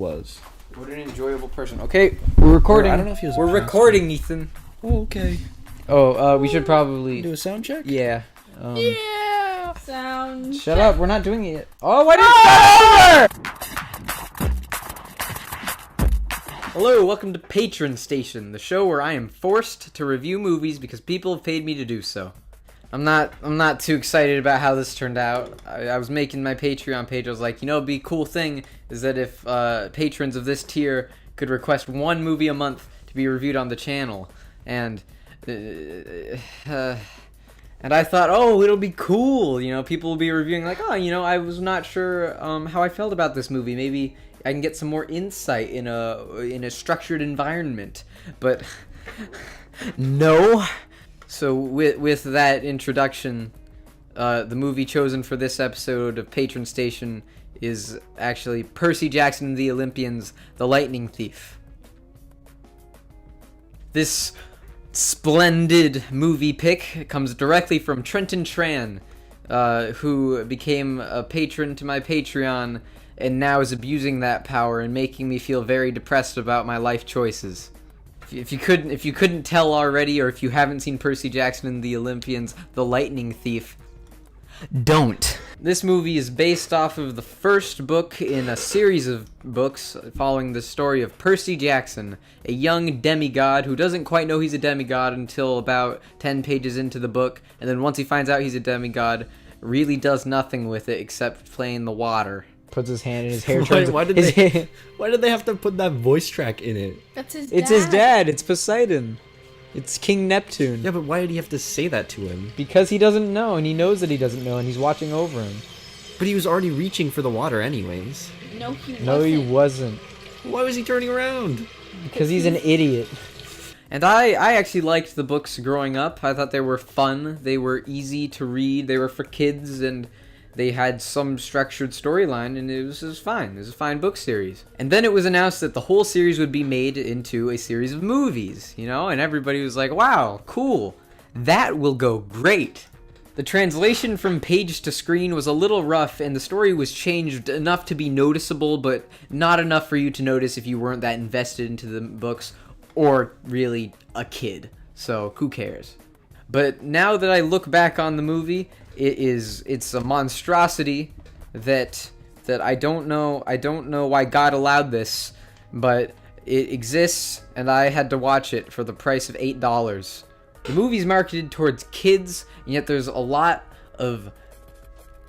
was. What an enjoyable person. Okay, we're recording. I don't know if he was. We're recording, Ethan. Oh, okay. Oh, we should probably Do a sound check. Yeah. Yeah. Sound. Shut up. We're not doing it yet. Oh, why did it start over? Hello, welcome to Patron Station, the show where I am forced to review movies because people have paid me to do so. I'm not too excited about how this turned out. I was making my Patreon page. I was like, it'd be a cool thing is that if patrons of this tier could request one movie a month to be reviewed on the channel, and I thought, it'll be cool. People will be reviewing like, I was not sure how I felt about this movie. Maybe I can get some more insight in a structured environment. But no. So with that introduction, the movie chosen for this episode of Patron Station is actually Percy Jackson and the Olympians, The Lightning Thief. This splendid movie pick comes directly from Trenton Tran, who became a patron to my Patreon and now is abusing that power and making me feel very depressed about my life choices. If you couldn't tell already, or if you haven't seen Percy Jackson and the Olympians, The Lightning Thief, don't. This movie is based off of the first book in a series of books following the story of Percy Jackson, a young demigod who doesn't quite know he's a demigod until about 10 pages into the book, and then once he finds out he's a demigod, really does nothing with it except play in the water. Puts his hand in his hair. Why did they have to put that voice track in it? That's his dad. It's his dad. It's Poseidon. It's King Neptune. Yeah, but why did he have to say that to him? Because he doesn't know, and he knows that he doesn't know, and he's watching over him. But he was already reaching for the water anyways. No, he wasn't. No, he wasn't. Why was he turning around? Because he's an idiot. And I actually liked the books growing up. I thought they were fun. They were easy to read. They were for kids, and they had some structured storyline, and it was fine. It was a fine book series. And then it was announced that the whole series would be made into a series of movies, and everybody was like, wow, cool. That will go great. The translation from page to screen was a little rough, and the story was changed enough to be noticeable, but not enough for you to notice if you weren't that invested into the books, or really a kid. So, who cares? But now that I look back on the movie, it's a monstrosity that I don't know why God allowed this, but it exists, and I had to watch it for the price of $8. The movie's marketed towards kids, and yet there's a lot of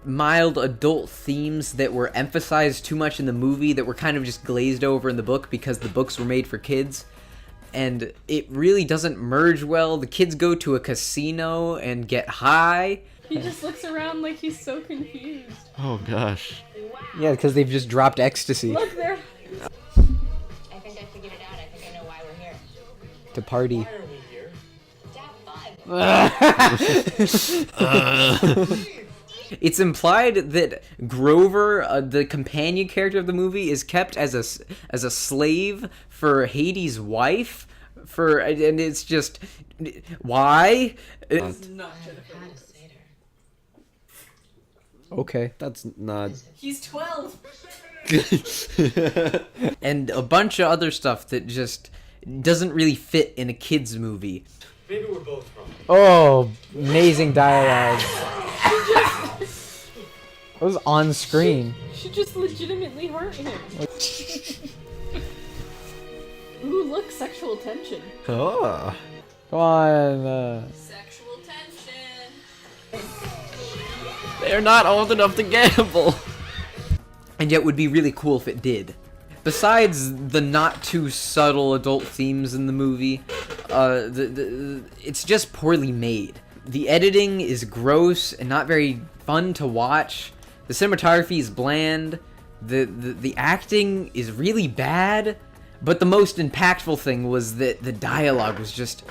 mild adult themes that were emphasized too much in the movie that were kind of just glazed over in the book because the books were made for kids. And it really doesn't merge well. The kids go to a casino and get high. He just looks around like he's so confused. Oh gosh. Yeah, because they've just dropped ecstasy Look there. I think I figured it out. I think I know why we're here. to party. Why are we here? To have fun. It's implied that Grover, the companion character of the movie, is kept as a slave for Hades' wife. And it's just, why? It's not Jennifer. Okay. That's not. He's 12. And a bunch of other stuff that just doesn't really fit in a kid's movie. Maybe we're both wrong. Oh, amazing dialogue. It was on screen. She just legitimately hurt him. Ooh, look, sexual tension. Oh. Come on. Sexual tension. They're not old enough to gamble. And yet would be really cool if it did. Besides the not too subtle adult themes in the movie, it's just poorly made. The editing is gross and not very fun to watch. The cinematography is bland. The acting is really bad. But the most impactful thing was that the dialogue was just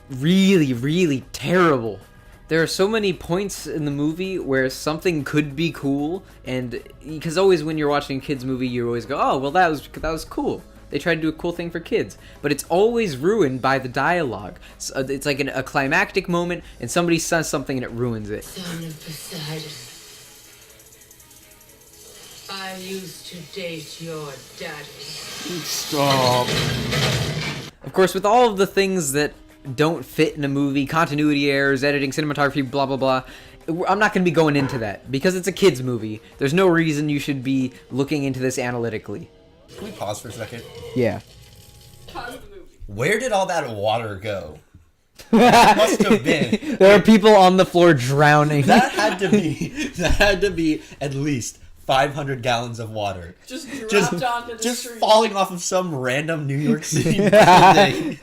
really, really terrible. There are so many points in the movie where something could be cool, and because always when you're watching a kids movie, you always go, "Oh, well, that was cool. They tried to do a cool thing for kids," but it's always ruined by the dialogue. So it's like a climactic moment, and somebody says something and it ruins it. Son of Poseidon. I I used to date your daddy. Stop. Of course, with all of the things that don't fit in a movie, continuity errors, editing, cinematography, blah, blah, blah, I'm not going to be going into that. Because it's a kid's movie, there's no reason you should be looking into this analytically. Can we pause for a second? Yeah. Pause the movie. Where did all that water go? It must have been. There are people on the floor drowning. That had to be at least 500 gallons of water. Just dropped onto the Just street. falling off of some random New York City building.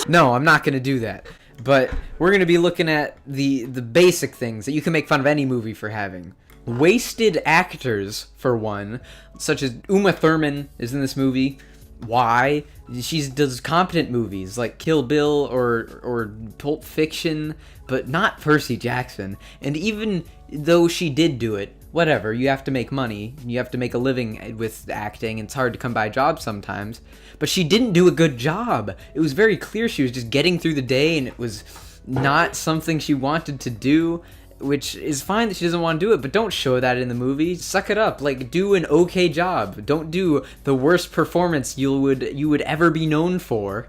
No, I'm not going to do that. But we're going to be looking at the basic things that you can make fun of any movie for having. Wasted actors, for one, such as Uma Thurman is in this movie. Why? She does competent movies like Kill Bill or Pulp Fiction, but not Percy Jackson. And even though she did do it, whatever, you have to make money, you have to make a living with acting, and it's hard to come by jobs sometimes. But she didn't do a good job. It was very clear she was just getting through the day, and it was not something she wanted to do, which is fine that she doesn't want to do it, but don't show that in the movie. Suck it up. Like, do an okay job. Don't do the worst performance you would ever be known for.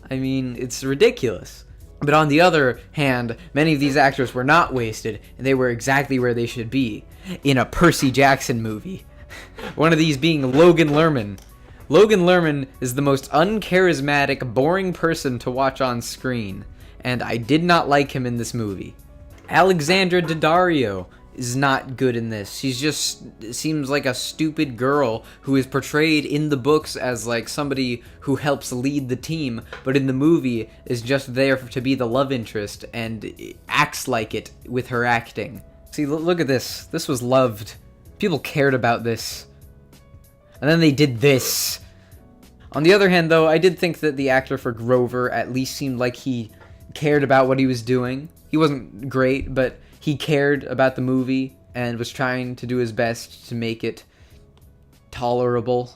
I mean, it's ridiculous. But on the other hand, many of these actors were not wasted, and they were exactly where they should be, in a Percy Jackson movie. One of these being Logan Lerman. Logan Lerman is the most uncharismatic, boring person to watch on screen, and I did not like him in this movie. Alexandra Daddario is not good in this. She's just seems like a stupid girl who is portrayed in the books as like somebody who helps lead the team, but in the movie is just there to be the love interest and acts like it with her acting. See, look at this. This was loved. People cared about this. And then they did this. On the other hand, though, I did think that the actor for Grover at least seemed like he cared about what he was doing. He wasn't great, but he cared about the movie and was trying to do his best to make it tolerable.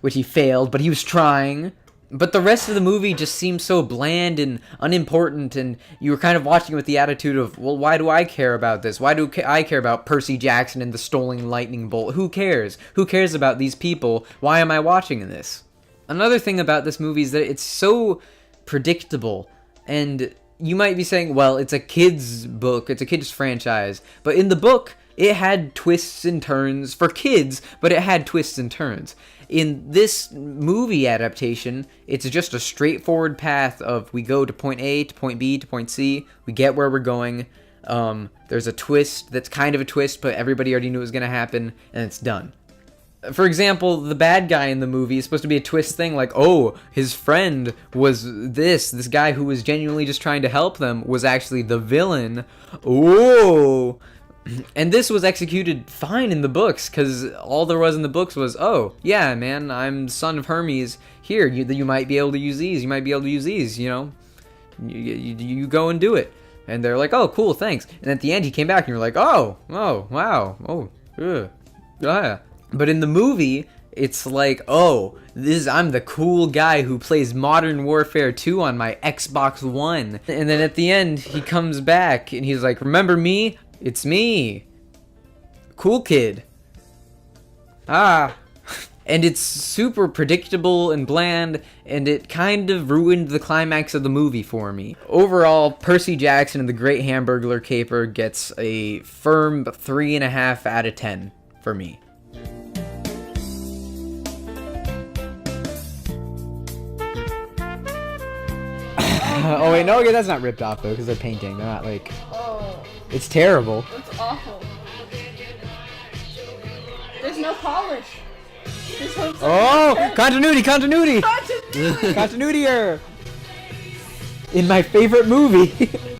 Which he failed, but he was trying. But the rest of the movie just seemed so bland and unimportant, and you were kind of watching with the attitude of, well, why do I care about this? Why do I care about Percy Jackson and the stolen lightning bolt? Who cares? Who cares about these people? Why am I watching this? Another thing about this movie is that it's so predictable, and you might be saying, well, it's a kid's book, it's a kid's franchise, but in the book, it had twists and turns for kids, but it had twists and turns. In this movie adaptation, it's just a straightforward path of we go to point A to point B to point C, we get where we're going, there's a twist that's kind of a twist, but everybody already knew it was going to happen, and it's done. For example, the bad guy in the movie is supposed to be a twist thing, like, oh, his friend was this guy who was genuinely just trying to help them was actually the villain. Oh! And this was executed fine in the books, because all there was in the books was, oh, yeah, man, I'm son of Hermes. Here, you might be able to use these. You might be able to use these, you know. You go and do it. And they're like, oh, cool, thanks. And at the end, he came back, and you're like, oh, wow, oh, yeah. But in the movie, it's like, oh, I'm the cool guy who plays Modern Warfare 2 on my Xbox One. And then at the end, he comes back, and he's like, remember me? It's me. Cool kid. Ah. And it's super predictable and bland, and it kind of ruined the climax of the movie for me. Overall, Percy Jackson and the Great Hamburglar Caper gets a firm 3.5 out of 10 for me. Oh wait, no, okay, that's not ripped off though, because they're painting. They're not like. Oh, It's terrible. that's awful. There's no polish. This one's Oh, continuity. Continuity error. In my favorite movie.